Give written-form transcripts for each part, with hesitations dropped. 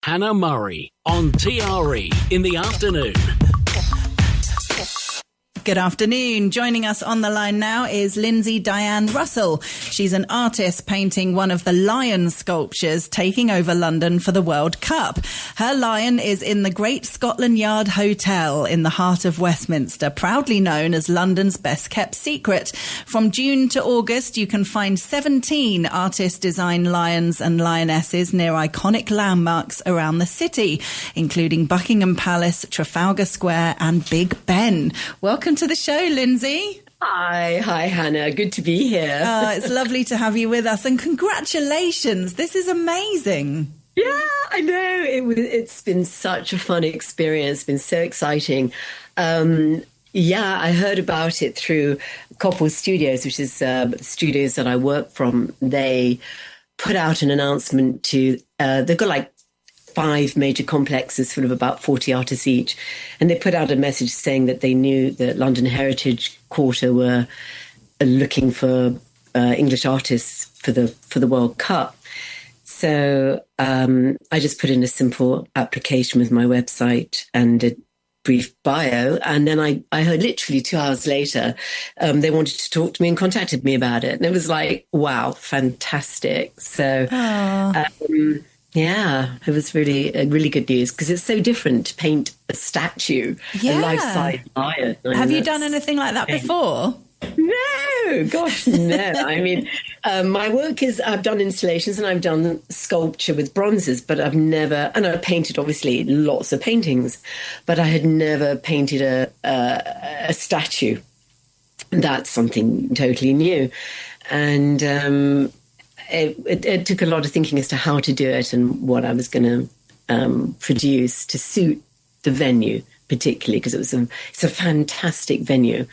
Hannah Murray on TRE in the afternoon. Good afternoon. Joining us on the line now is Lyndsay Dianne Russell. She's an artist painting one of the lion sculptures taking over London for the World Cup. Her lion is in the Great Scotland Yard Hotel in the heart of Westminster, proudly known as London's best kept secret. From June to August, you can find 17 artist-designed lions and lionesses near iconic landmarks around the city, including Buckingham Palace, Trafalgar Square and Big Ben. Welcome to the show, Lyndsay. Hi, Hannah. Good to be here. It's lovely to have you with us, and congratulations. This is amazing. Yeah, I know. It's been such a fun experience. It's been so exciting. I heard about it through Coppell Studios, which is the studios that I work from. They put out an announcement to, they've got like 5 major complexes full of about 40 artists each. And they put out a message saying that they knew that London Heritage Quarter were looking for English artists for the World Cup. So I just put in a simple application with my website and a brief bio. And then I heard literally 2 hours later, they wanted to talk to me and contacted me about it. And it was like, wow, fantastic. So yeah, it was really good news because it's so different to paint a statue, a life-size lion. Have you done anything like that before? No, gosh, no. I mean, my work is I've done installations and I've done sculpture with bronzes, but I've never, and I've painted obviously lots of paintings, but I had never painted a statue. That's something totally new. And it took a lot of thinking as to how to do it and what I was going to produce to suit the venue, particularly because it's a fantastic venue.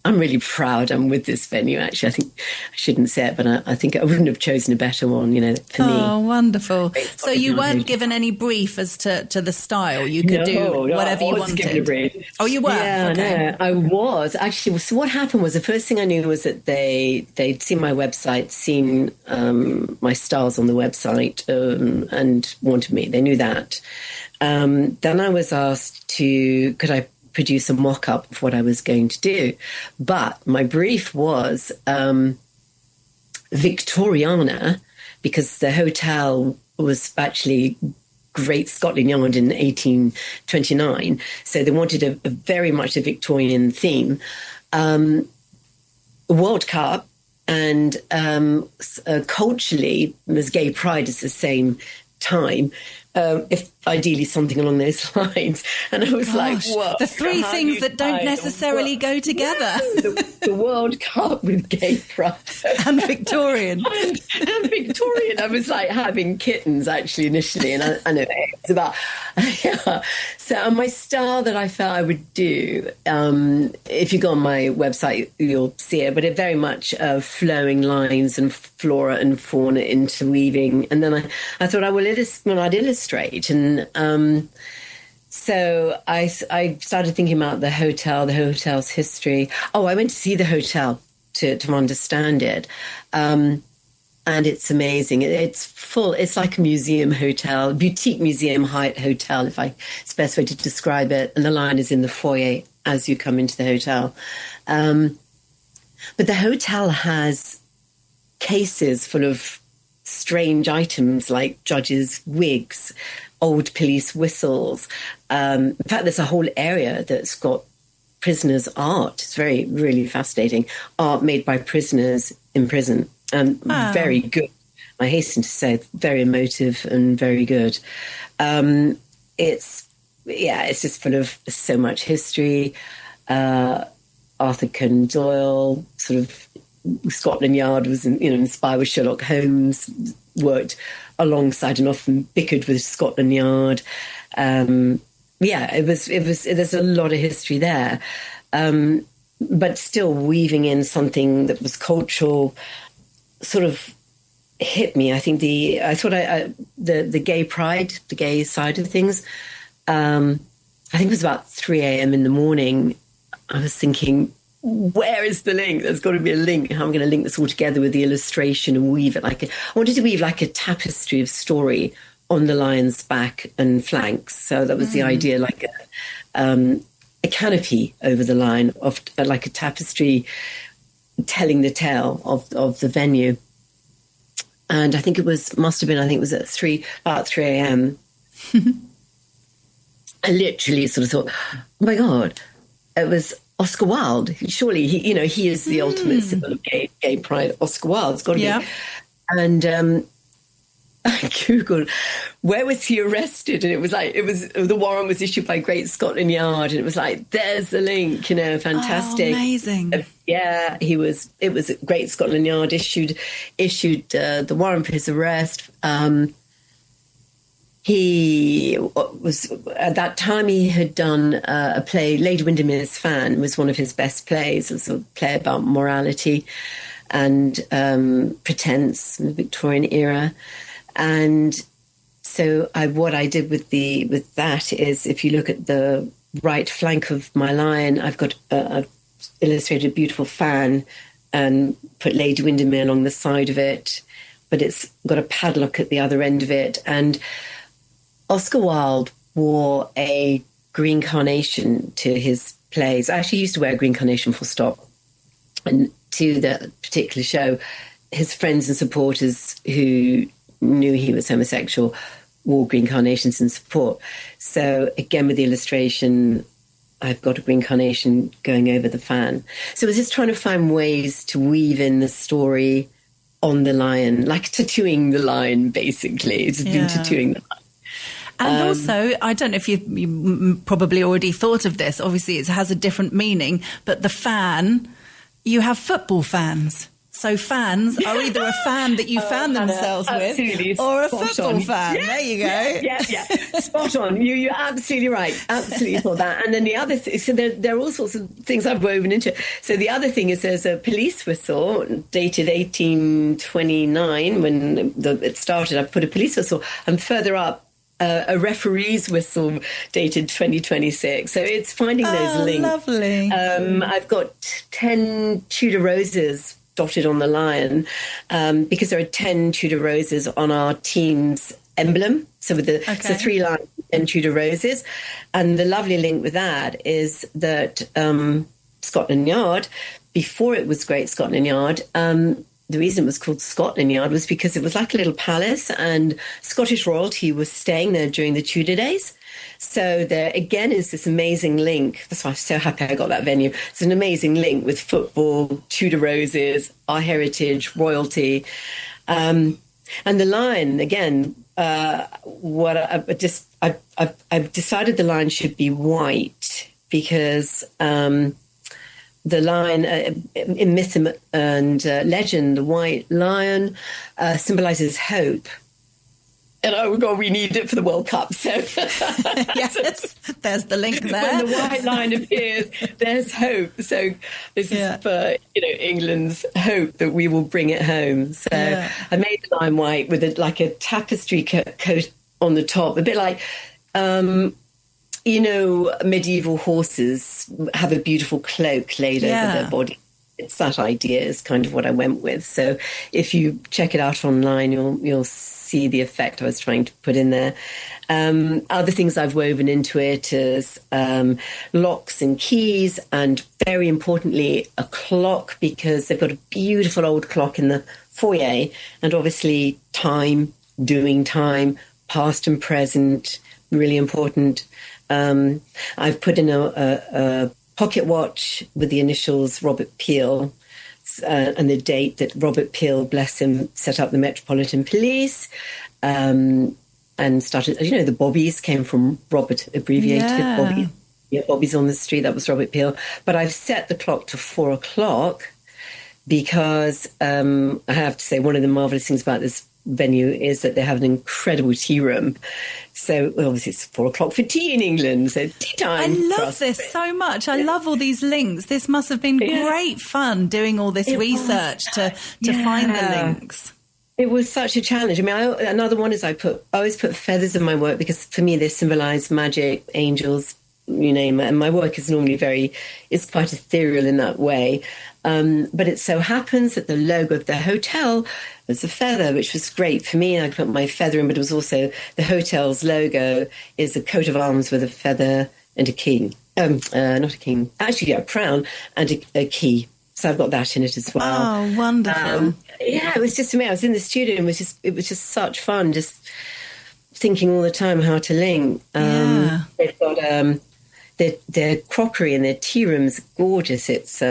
I'm really proud I'm with this venue, actually. I think I shouldn't say it, but I think I wouldn't have chosen a better one, for me. Oh, wonderful. So you weren't given any brief as to the style? You could do whatever you wanted? I was given a brief. Oh, you were? Yeah, okay. No, I was. Actually, so what happened was the first thing I knew was that they'd seen my website, seen my styles on the website and wanted me. They knew that. Then I was asked could I produce a mock-up of what I was going to do. But my brief was Victoriana, because the hotel was actually Great Scotland Yard in 1829. So they wanted a very much a Victorian theme. World Cup, and culturally, there's Gay Pride is the same time. If ideally something along those lines. And I was like, whoa. The 3 things that don't necessarily go together. The World Cup with Gay Pride. And Victorian. and Victorian. I was like having kittens actually initially. And I know it's about, yeah. So my style that I felt I would do, if you go on my website, you'll see it, but it very much flowing lines and flora and fauna interweaving. And then I thought I'd illustrate. And so I started thinking about the hotel's history. Oh, I went to see the hotel to understand it. And it's amazing. It's full. It's like a museum hotel, boutique museum height hotel, it's the best way to describe it. And the lion is in the foyer as you come into the hotel. But the hotel has cases full of strange items like judges' wigs, old police whistles. In fact, there's a whole area that's got prisoners' art. It's really fascinating. Art made by prisoners in prison. Very good. I hasten to say, very emotive and very good. It's just full of so much history. Arthur Conan Doyle, sort of Scotland Yard was, inspired with Sherlock Holmes, worked alongside and often bickered with Scotland Yard. It was, there's a lot of history there. But still weaving in something that was cultural sort of hit me. I think the gay pride, the gay side of things, I think it was about 3 a.m. in the morning. I was thinking, where is the link? There's got to be a link. How am I going to link this all together with the illustration and weave it I wanted to weave like a tapestry of story on the lion's back and flanks. So that was the idea, like a canopy over the lion, of like a tapestry telling the tale of the venue. And I think it was at about 3 a.m. I literally sort of thought, oh my God, it was Oscar Wilde. Surely he is the ultimate symbol of gay pride. Oscar Wilde's got to be. And I Googled, where was he arrested? And it was the warrant was issued by Great Scotland Yard. And it was like, there's the link, fantastic. Oh, amazing. Yeah, it was Great Scotland Yard issued the warrant for his arrest. He was, at that time, he had done a play, Lady Windermere's Fan was one of his best plays. It was a play about morality and pretense in the Victorian era. And so what I did with that is, if you look at the right flank of my lion, I've illustrated a beautiful fan and put Lady Windermere along the side of it, but it's got a padlock at the other end of it. And Oscar Wilde wore a green carnation to his plays. I actually used to wear a green carnation full stop. And to the particular show, his friends and supporters who knew he was homosexual wore green carnations in support. So again, with the illustration, I've got a green carnation going over the fan. So I was just trying to find ways to weave in the story on the lion, like tattooing the lion, basically. It's been tattooing the lion. And also, I don't know if you probably already thought of this. Obviously, it has a different meaning, but the fan, you have football fans. So fans are either a fan that you fan themselves with or a football fan. Yes, there you go. Yeah. Spot on. You're absolutely right. Absolutely for that. And then the other thing, so there are all sorts of things I've woven into it. So the other thing is there's a police whistle dated 1829 when it started. I put a police whistle, and further up, a referee's whistle dated 2026. So it's finding those links. Lovely. I've got 10 Tudor roses dotted on the lion because there are 10 Tudor roses on our team's emblem. So with so 3 lions and Tudor roses. And the lovely link with that is that Scotland Yard, before it was Great Scotland Yard, the reason it was called Scotland Yard was because it was like a little palace, and Scottish royalty was staying there during the Tudor days. So there, again, is this amazing link. That's why I'm so happy I got that venue. It's an amazing link with football, Tudor roses, our heritage, royalty. And the lion, again, I've decided the lion should be white because the lion, in myth and legend, the white lion symbolizes hope. And oh God, we need it for the World Cup. So yes, there's the link there. When the white line appears, there's hope. So this is for England's hope that we will bring it home. So I made the lion white with like a tapestry coat on the top, a bit like medieval horses have a beautiful cloak laid over their body. It's that idea is kind of what I went with. So if you check it out online, you'll see the effect I was trying to put in there. Other things I've woven into it is locks and keys, and very importantly, a clock, because they've got a beautiful old clock in the foyer, and obviously time, doing time, past and present, really important. I've put in a pocket watch with the initials Robert Peel and the date that Robert Peel, bless him, set up the Metropolitan Police and started, the Bobbies came from Robert, abbreviated Bobby. Yeah, Bobbies on the street, that was Robert Peel. But I've set the clock to 4 o'clock because I have to say one of the marvellous things about this venue is that they have an incredible tea room. So obviously it's 4 o'clock for tea in England, so tea time. I love this so much. I love all these links. This must have been great fun doing all this research to find the links. It was such a challenge. I mean, another one is I always put feathers in my work because for me they symbolise magic, angels, you name it. And my work is normally it's quite ethereal in that way. But it so happens that the logo of the hotel was a feather, which was great for me. I put my feather in, but it was also the hotel's logo is a coat of arms with a feather and a king. Not a king, actually a crown and a key. So I've got that in it as well. Oh, wonderful. Yeah, it was just amazing. I was in the studio and it was just such fun, just thinking all the time how to link. They've got their crockery and their tea rooms gorgeous. It's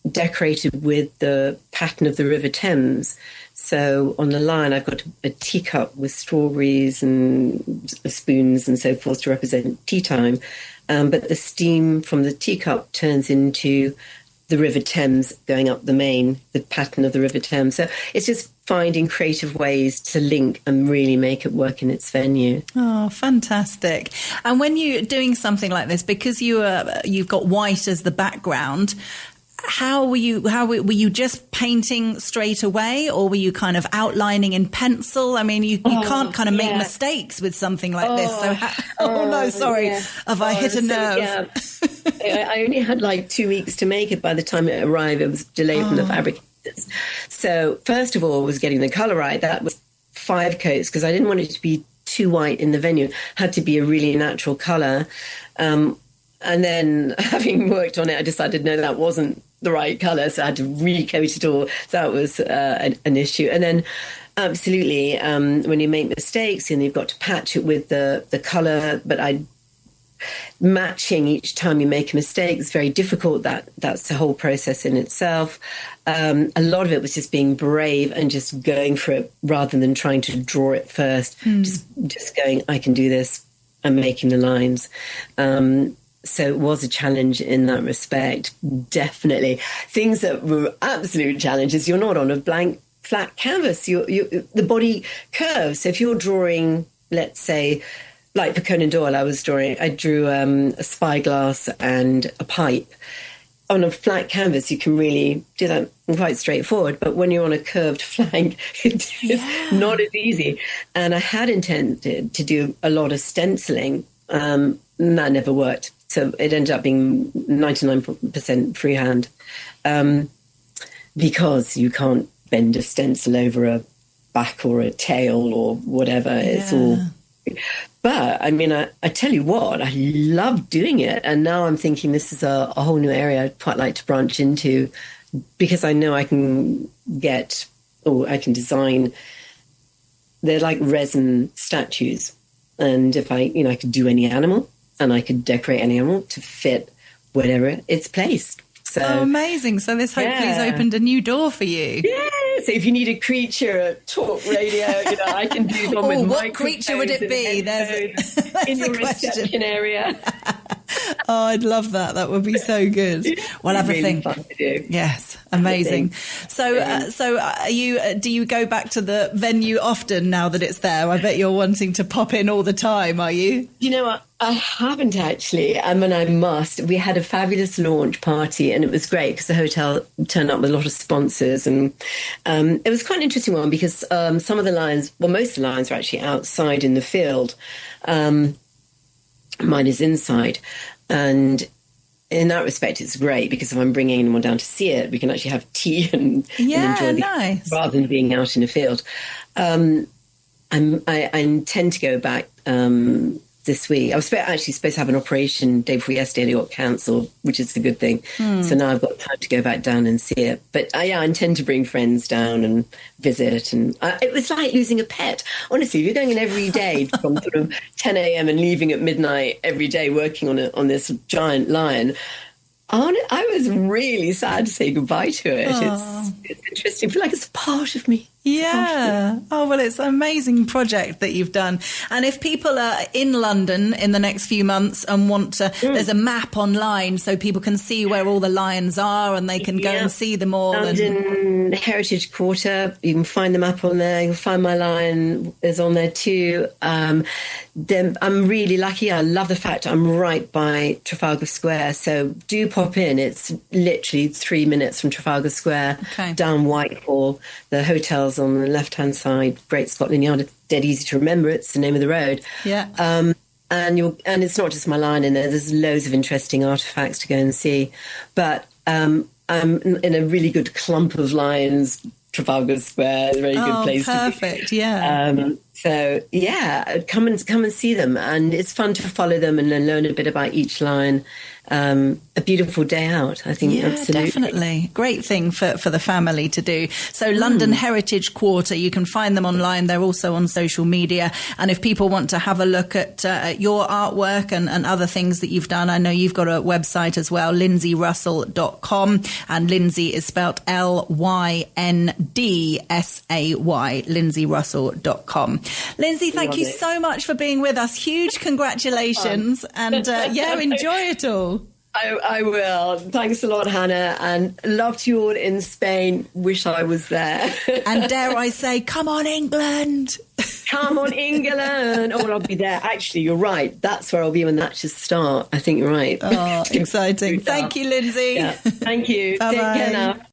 decorated with the pattern of the River Thames. So on the line, I've got a teacup with strawberries and spoons and so forth to represent tea time. But the steam from the teacup turns into the River Thames going up the pattern of the River Thames. So it's just finding creative ways to link and really make it work in its venue. Oh, fantastic. And when you're doing something like this, because you've got white as the background, how were you just painting straight away, or were you kind of outlining in pencil? I mean, you can't kind of make mistakes with something like this. So have I hit a nerve? Yeah. I only had like 2 weeks to make it. By the time it arrived, it was delayed from the fabricators. So first of all was getting the colour right. That was 5 coats because I didn't want it to be too white in the venue. It had to be a really natural colour. And then having worked on it, I decided, no, that wasn't the right colour. So I had to recoat it all. So that was an issue. And then absolutely, when you make mistakes and you've got to patch it with the colour, but matching each time you make a mistake is very difficult. That's the whole process in itself. A lot of it was just being brave and just going for it rather than trying to draw it first. Just going, I can do this. I'm making the lines. So it was a challenge in that respect, definitely. Things that were absolute challenges, you're not on a blank, flat canvas. The body curves. So if you're drawing, let's say, like for Conan Doyle, I drew a spyglass and a pipe. On a flat canvas, you can really do that quite straightforward. But when you're on a curved flank, it's not as easy. And I had intended to do a lot of stenciling. That never worked. So it ended up being 99% freehand because you can't bend a stencil over a back or a tail or whatever. Yeah. It's all... But, I mean, I tell you what, I love doing it. And now I'm thinking this is a whole new area I'd quite like to branch into because I know I can I can design, they're like resin statues. And if I could do any animal and I could decorate any animal to fit whatever it's placed. So, amazing. So this hopefully has opened a new door for you. Yeah. So if you need a creature, a talk radio, I can do them with what creature would it be? There's in your reception area. Oh, I'd love that. That would be so good. We'll have a think. Fun to do. Yes, amazing. So do you go back to the venue often now that it's there? I bet you're wanting to pop in all the time, are you? You know what? I haven't actually. I mean, I must. We had a fabulous launch party and it was great because the hotel turned up with a lot of sponsors and it was quite an interesting one because some of the lines, well, most of the lines are actually outside in the field. Mine is inside. And in that respect, it's great because if I'm bringing anyone down to see it, we can actually have tea and enjoy nice. Rather than being out in a field. I intend to go back this week. I was actually supposed to have an operation day before yesterday and it got cancelled, which is a good thing. So now I've got time to go back down and see it. But I intend to bring friends down and visit. And it was like losing a pet. Honestly, if you're going in every day from sort of 10 a.m. and leaving at midnight every day working on this giant lion, I was really sad to say goodbye to it. It's interesting. I feel like it's a part of me. Yeah. Oh, well, it's an amazing project that you've done. And if people are in London in the next few months and want to, there's a map online so people can see where all the lions are and they can go and see them all. London Heritage Quarter, you can find the map on there. You'll find my lion is on there too. Then I'm really lucky. I love the fact I'm right by Trafalgar Square. So do pop in. It's literally 3 minutes from Trafalgar Square down Whitehall. The hotel's on the left-hand side, Great Scotland Yard. Dead easy to remember. It's the name of the road. Yeah. and it's not just my lion in there. There's loads of interesting artifacts to go and see. But I'm in a really good clump of lions. Trafalgar Square, a very good place to be. Perfect, yeah. So yeah, come and see them, and it's fun to follow them and then learn a bit about each lion. A beautiful day out, I think. Yeah, absolutely. definitely. Great thing for the family to do. So London Heritage Quarter, you can find them online. They're also on social media. And if people want to have a look at your artwork and other things that you've done, I know you've got a website as well, lyndsayrussell.com. And Lyndsay is spelled Lyndsay, lyndsayrussell.com. Lyndsay, thank you so much for being with us. Huge congratulations. And enjoy it all. I will. Thanks a lot, Hannah. And love to you all in Spain. Wish I was there. And dare I say, come on, England. Come on, England. Oh, well, I'll be there. Actually, you're right. That's where I'll be when the matches start. I think you're right. Oh, exciting. Thank you, Lyndsay. Yeah. Thank you. Take care now.